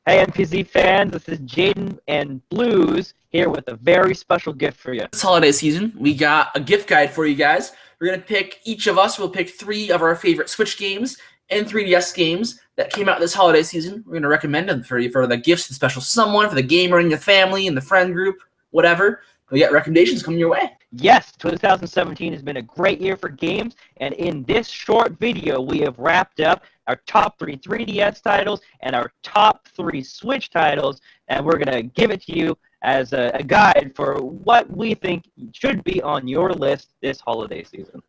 Hey, MPZ fans, this is Jaden and Blues here with a very special gift for you. This holiday season, we got a gift guide for you guys. We're going to pick, each of us will pick 3 of our favorite Switch games and 3DS games that came out this holiday season. We're going to recommend them for you for the gifts to special someone, for the gamer in your family, in the friend group, whatever. We got recommendations coming your way. Yes, 2017 has been a great year for games, and in this short video, we have wrapped up our top 3 3DS titles and our top 3 Switch titles, and we're going to give it to you as a guide for what we think should be on your list this holiday season.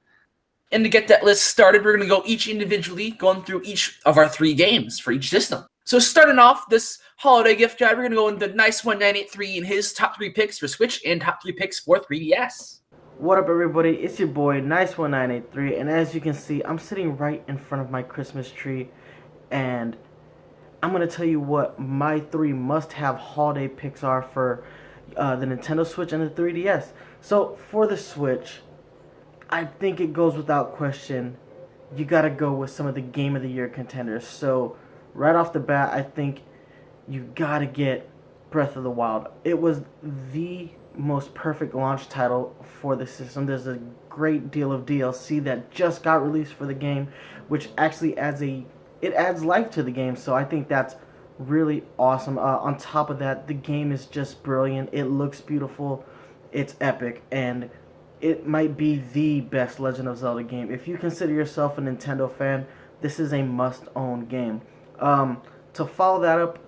And to get that list started, we're going to go each individually, going through each of our 3 games for each system. So starting off this holiday gift guide, we're going to go into Nice1983 and his top 3 picks for Switch and top 3 picks for 3DS. What up, everybody? It's your boy Nice1983, and as you can see, I'm sitting right in front of my Christmas tree, and I'm gonna tell you what my 3 must-have holiday picks are for the Nintendo Switch and the 3DS. So for the Switch, I think it goes without question, you gotta go with some of the Game of the Year contenders. So right off the bat, I think you gotta get Breath of the Wild. It was the most perfect launch title for the system. There's a great deal of DLC that just got released for the game, which actually adds life to the game. So I think that's really awesome. On top of that, the game is just brilliant. It looks beautiful. It's epic, and it might be the best Legend of Zelda game. If you consider yourself a Nintendo fan, this is a must-own game. To follow that up,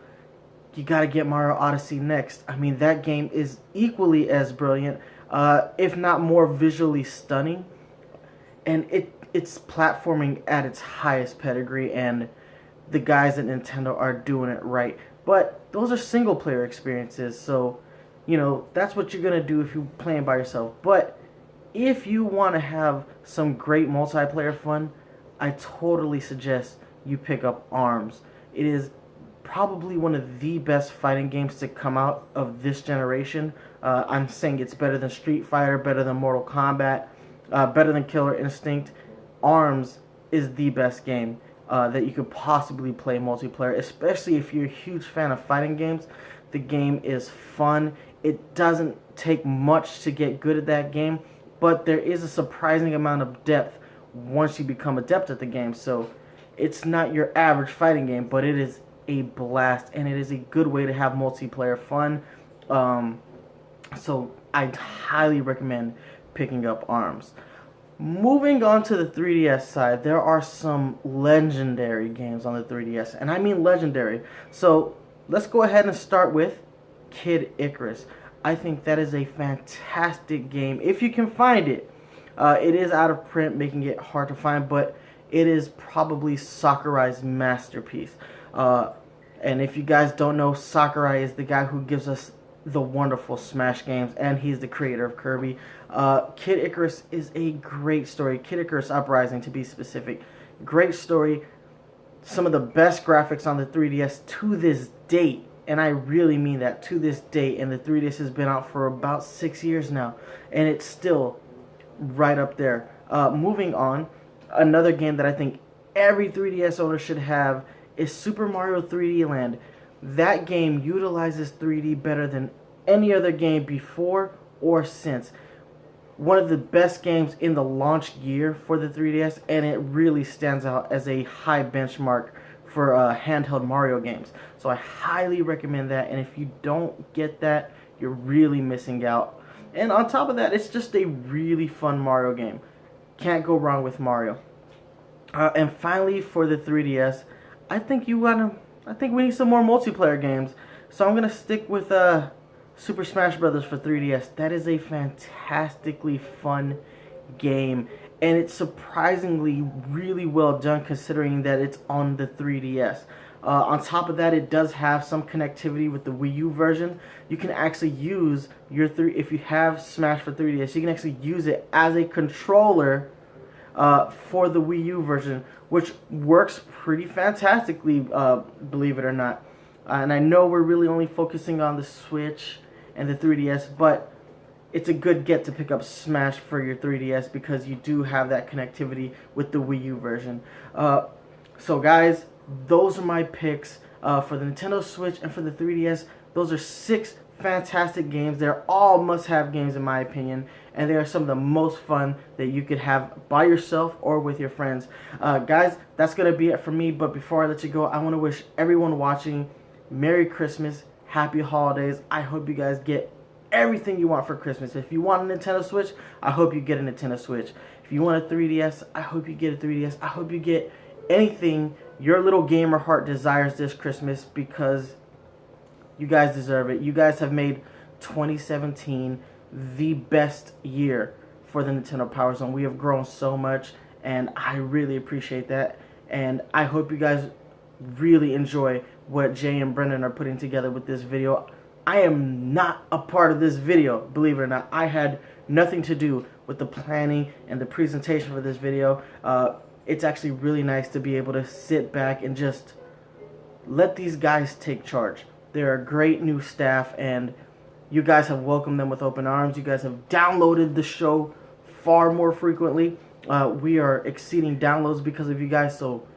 you gotta get Mario Odyssey next. I mean, that game is equally as brilliant, if not more visually stunning. And it's platforming at its highest pedigree, and the guys at Nintendo are doing it right. But those are single-player experiences, so, you know, that's what you're gonna do if you're playing by yourself. But if you want to have some great multiplayer fun, I totally suggest you pick up ARMS. It is probably one of the best fighting games to come out of this generation. I'm saying it's better than Street Fighter, better than Mortal Kombat, better than Killer Instinct. ARMS is the best game that you could possibly play multiplayer, especially if you're a huge fan of fighting games. The game is fun. It doesn't take much to get good at that game, but there is a surprising amount of depth once you become adept at the game. So it's not your average fighting game, but it is a blast, and it is a good way to have multiplayer fun. So I highly recommend picking up ARMS. Moving on to the 3DS side, there are some legendary games on the 3DS, and I mean legendary. So let's go ahead and start with Kid Icarus. I think that is a fantastic game if you can find it. It is out of print, making it hard to find, but it is probably Sakurai's masterpiece. And if you guys don't know, Sakurai is the guy who gives us the wonderful Smash games, and he's the creator of Kirby. Kid Icarus is a great story. Kid Icarus Uprising, to be specific. Great story. Some of the best graphics on the 3DS to this date, and I really mean that, to this date. And the 3DS has been out for about 6 years now, and it's still right up there. Moving on, another game that I think every 3DS owner should have is Super Mario 3D Land. That game utilizes 3D better than any other game before or since. One of the best games in the launch year for the 3DS, and it really stands out as a high benchmark for handheld Mario games. So I highly recommend that, and if you don't get that, you're really missing out. And on top of that, it's just a really fun Mario game. Can't go wrong with Mario. And finally, for the 3DS, I think we need some more multiplayer games. So I'm gonna stick with Super Smash Bros. For 3DS. That is a fantastically fun game, and it's surprisingly really well done considering that it's on the 3DS. On top of that, it does have some connectivity with the Wii U version. You can actually use if you have Smash for 3DS, you can actually use it as a controller for the Wii U version, which works pretty fantastically, believe it or not. And I know we're really only focusing on the Switch and the 3DS, but it's a good get to pick up Smash for your 3DS because you do have that connectivity with the Wii U version. So guys, those are my picks. for the Nintendo Switch and for the 3DS. Those are 6 fantastic games. They're all must-have games in my opinion, and they are some of the most fun that you could have by yourself or with your friends. Guys, that's going to be it for me, but before I let you go, I want to wish everyone watching Merry Christmas, Happy Holidays. I hope you guys get everything you want for Christmas. If you want a Nintendo Switch, I hope you get a Nintendo Switch. If you want a 3DS, I hope you get a 3DS. I hope you get anything your little gamer heart desires this Christmas, because you guys deserve it. You guys have made 2017 the best year for the Nintendo Powerzone. We have grown so much, and I really appreciate that. And I hope you guys really enjoy what Jay and Brendan are putting together with this video. I am not a part of this video, believe it or not. I had nothing to do with the planning and the presentation for this video. It's actually really nice to be able to sit back and just let these guys take charge. They're a great new staff, and you guys have welcomed them with open arms. You guys have downloaded the show far more frequently. We are exceeding downloads because of you guys, so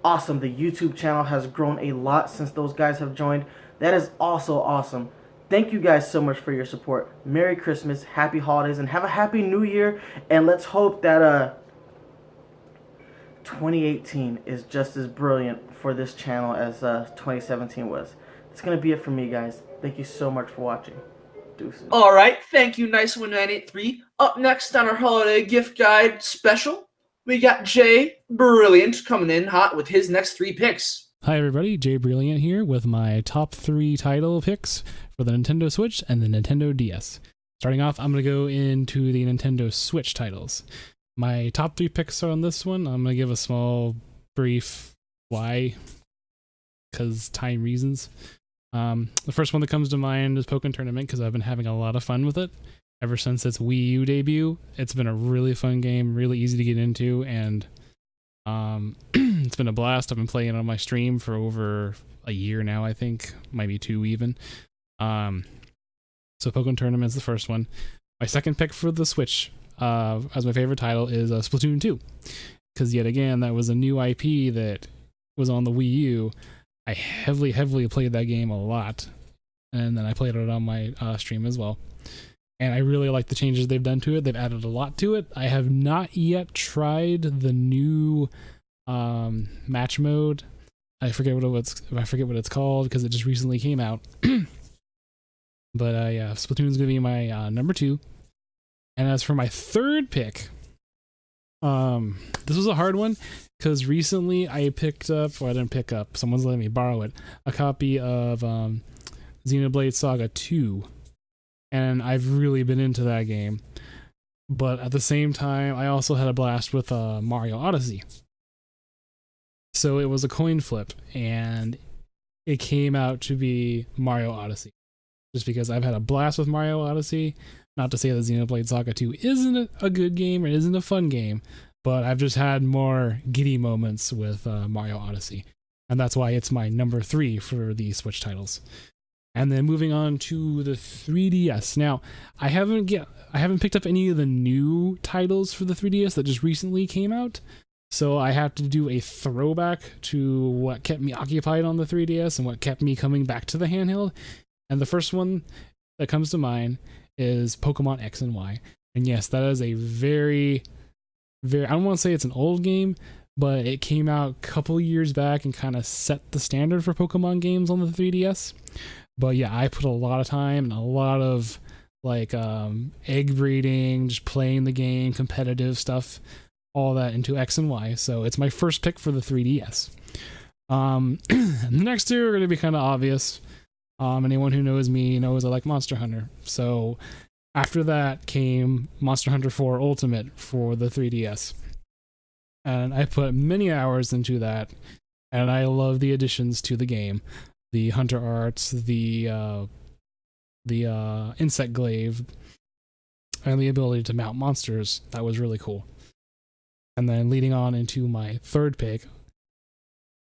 awesome. The YouTube channel has grown a lot since those guys have joined. That is also awesome. Thank you guys so much for your support. Merry Christmas, Happy Holidays, and have a Happy New Year. And let's hope that 2018 is just as brilliant for this channel as 2017 was. That's going to be it for me, guys. Thank you so much for watching. Deuces. All right, thank you, Nice1983. Up next on our holiday gift guide special, we got Jay Brilliant coming in hot with his next 3 picks. Hi everybody, Jay Brilliant here with my top 3 title picks for the Nintendo Switch and the Nintendo DS. Starting off, I'm going to go into the Nintendo Switch titles. My top 3 picks are on this one. I'm going to give a small, brief why, because time reasons. The first one that comes to mind is Pokken Tournament, because I've been having a lot of fun with it ever since its Wii U debut. It's been a really fun game, really easy to get into, and it's been a blast. I've been playing it on my stream for over a year now, I think, maybe 2 even. So Pokken Tournament's the first one. My second pick for the Switch, as my favorite title, is Splatoon 2, because yet again, that was a new IP that was on the Wii U. I heavily played that game a lot, and then I played it on my stream as well. And I really like the changes they've done to it. They've added a lot to it. I have not yet tried the new match mode. I forget what it's called because it just recently came out. But yeah, Splatoon's gonna be my number 2. And as for my third pick, this was a hard one because recently I picked up, or I didn't pick up, someone's letting me borrow it, a copy of Xenoblade Saga 2. And I've really been into that game. But at the same time, I also had a blast with Mario Odyssey. So it was a coin flip, and it came out to be Mario Odyssey. Just because I've had a blast with Mario Odyssey. Not to say that Xenoblade Saga 2 isn't a good game or isn't a fun game, but I've just had more giddy moments with Mario Odyssey. And that's why it's my number 3 for the Switch titles. And then moving on to the 3DS. Now, I haven't picked up any of the new titles for the 3DS that just recently came out. So I have to do a throwback to what kept me occupied on the 3DS and what kept me coming back to the handheld. And the first one that comes to mind is Pokemon X and Y. And yes, that is a very, I don't want to say it's an old game, but it came out a couple years back and kind of set the standard for Pokemon games on the 3DS. But yeah, I put a lot of time and a lot of like egg breeding, just playing the game, competitive stuff, all that into X and Y. So it's my first pick for the 3DS. And the next 2 are going to be kind of obvious. Anyone who knows me knows I like Monster Hunter. So after that came Monster Hunter 4 Ultimate for the 3DS. And I put many hours into that, and I love the additions to the game. The hunter arts, the insect glaive, and the ability to mount monsters. That was really cool. And then leading on into my third pick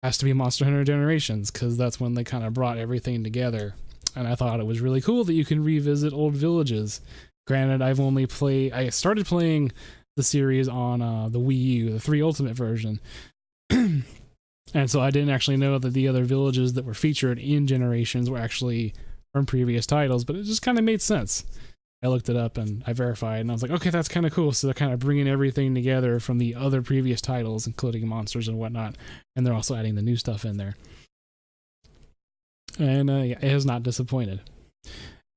has to be Monster Hunter Generations, because that's when they kind of brought everything together. And I thought it was really cool that you can revisit old villages. Granted, I started playing the series on the Wii U, the 3 Ultimate version. And so I didn't actually know that the other villages that were featured in Generations were actually from previous titles, but it just kind of made sense. I looked it up and I verified, and I was like, okay, that's kind of cool. So they're kind of bringing everything together from the other previous titles, including monsters and whatnot, and they're also adding the new stuff in there. And yeah, it has not disappointed.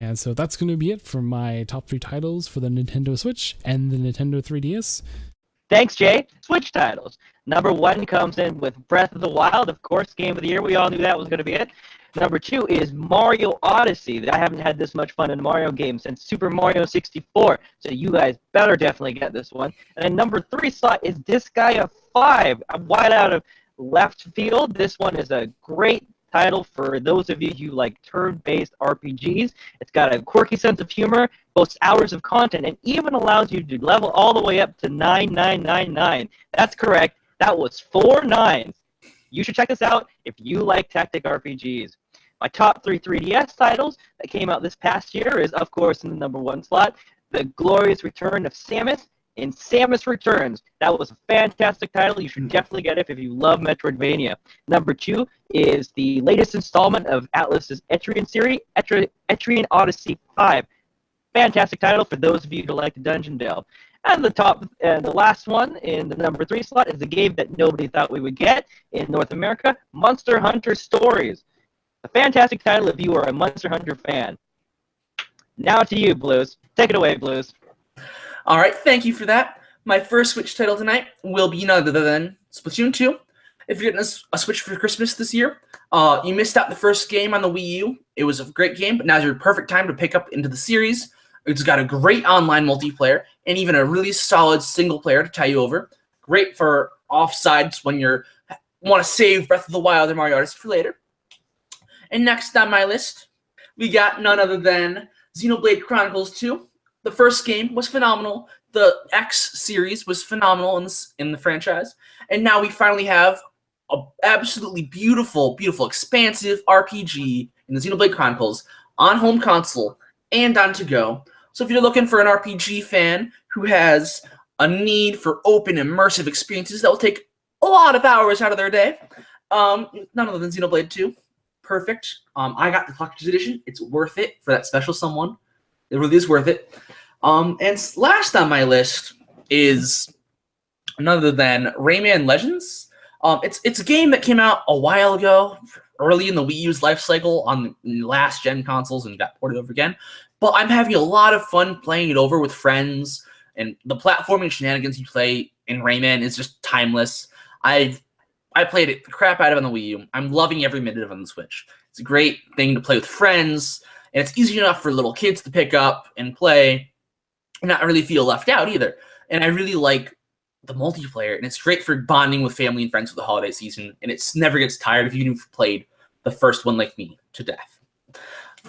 And so that's going to be it for my top 3 titles for the Nintendo Switch and the Nintendo 3DS. Thanks, Jay. Switch titles. Number 1 comes in with Breath of the Wild, of course, Game of the Year. We all knew that was going to be it. Number 2 is Mario Odyssey. I haven't had this much fun in a Mario game since Super Mario 64, so you guys better definitely get this one. And then number 3 slot is Disgaea 5. I'm wide out of left field. This one is a great title for those of you who like turn-based RPGs. It's got a quirky sense of humor, boasts hours of content, and even allows you to level all the way up to 9999. That's correct. That was 4 nines. You should check this out if you like tactic RPGs. My top 3 3DS titles that came out this past year is, of course, in the number 1 slot, The Glorious Return of Samus in Samus Returns. That was a fantastic title. You should definitely get it if you love Metroidvania. Number 2 is the latest installment of Atlus's Etrian series, Etrian Odyssey 5. Fantastic title for those of you who like to dungeon delve. And the last one in the number 3 slot is a game that nobody thought we would get in North America, Monster Hunter Stories. A fantastic title if you are a Monster Hunter fan. Now to you, Blues. Take it away, Blues. All right, thank you for that. My first Switch title tonight will be none other than Splatoon 2. If you're getting a Switch for Christmas this year, you missed out the first game on the Wii U. It was a great game, but now's your perfect time to pick up into the series. It's got a great online multiplayer and even a really solid single player to tie you over. Great for offsides when you want to save Breath of the Wild or Mario Odyssey for later. And next on my list, we got none other than Xenoblade Chronicles 2. The first game was phenomenal. The X series was phenomenal in the franchise. And now we finally have an absolutely beautiful, beautiful, expansive RPG in the Xenoblade Chronicles on home console and on to-go. So if you're looking for an RPG fan who has a need for open, immersive experiences that will take a lot of hours out of their day, none other than Xenoblade 2. Perfect. I got the collector's edition. It's worth it for that special someone. It really is worth it. And last on my list is none other than Rayman Legends. It's a game that came out a while ago, early in the Wii U's life cycle on last gen consoles and got ported over again. But I'm having a lot of fun playing it over with friends, and the platforming shenanigans you play in Rayman is just timeless. I played it the crap out of it on the Wii U. I'm loving every minute of it on the Switch. It's a great thing to play with friends, and it's easy enough for little kids to pick up and play and not really feel left out either. And I really like the multiplayer, and it's great for bonding with family and friends for the holiday season, and it never gets tired if you've played the first one like me to death.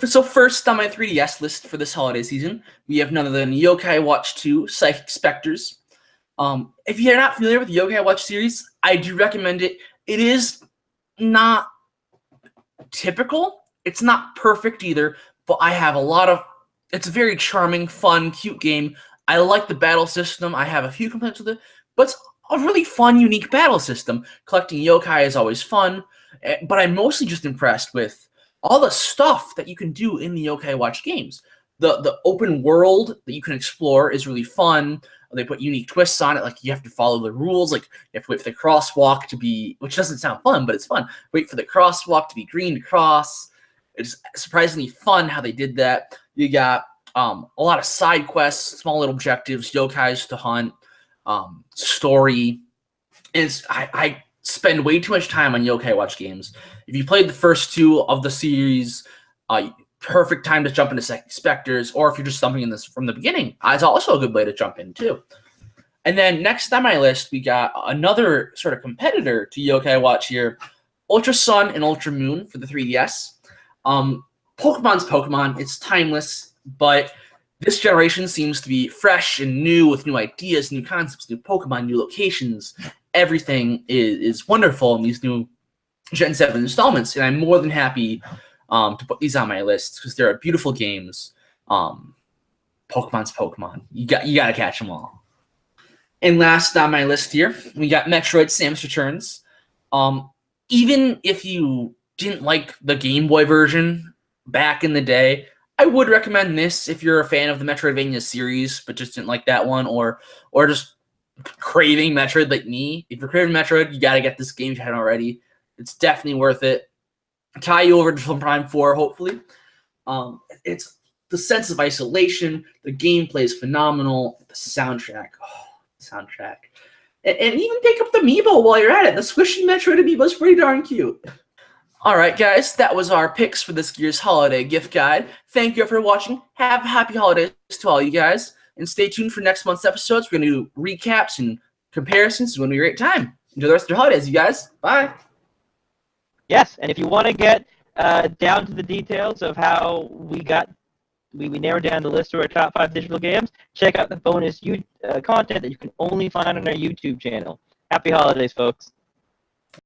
So first on my 3DS list for this holiday season, we have none other than Yokai Watch 2 Psychic Specters. If you're not familiar with the Yokai Watch series, I do recommend it. It is not typical. It's not perfect either, but I have it's a very charming, fun, cute game. I like the battle system. I have a few complaints with it, but it's a really fun, unique battle system. Collecting yokai is always fun, but I'm mostly just impressed with all the stuff that you can do in the Yokai Watch games. The open world that you can explore is really fun. They put unique twists on it, like you have to follow the rules, like you have to wait for the crosswalk to be, which doesn't sound fun, but it's fun. Wait for the crosswalk to be green to cross. It's surprisingly fun how they did that. You got a lot of side quests, small little objectives, yokais to hunt, story. I spend way too much time on Yokai Watch games. If you played the first 2 of the series, perfect time to jump into Psychic Specters, or if you're just jumping in this from the beginning, it's also a good way to jump in too. And then next on my list, we got another sort of competitor to Yokai Watch here, Ultra Sun and Ultra Moon for the 3DS. Pokemon's Pokemon. It's timeless, but this generation seems to be fresh and new with new ideas, new concepts, new Pokemon, new locations. Everything is wonderful in these new Gen 7 installments, and I'm more than happy to put these on my list because they're beautiful games. Pokemon's Pokemon. You got to catch them all. And last on my list here, we got Metroid: Samus Returns. even if you didn't like the Game Boy version back in the day, I would recommend this if you're a fan of the Metroidvania series, but just didn't like that one, or just craving Metroid like me. If you're craving Metroid, you gotta get this game if you haven't already. It's definitely worth it. Tie you over to Prime 4, hopefully. It's the sense of isolation. The gameplay is phenomenal. The soundtrack, and even pick up the amiibo while you're at it. The squishy Metroid amiibo is pretty darn cute. All right, guys, that was our picks for this year's holiday gift guide. Thank you for watching. Have happy holidays to all you guys, and stay tuned for next month's episodes. We're going to do recaps and comparisons. It's going to be a great time. Enjoy the rest of your holidays, you guys. Bye. Yes, and if you want to get down to the details of how we narrowed down the list to our top 5 digital games, check out the bonus content that you can only find on our YouTube channel. Happy holidays, folks.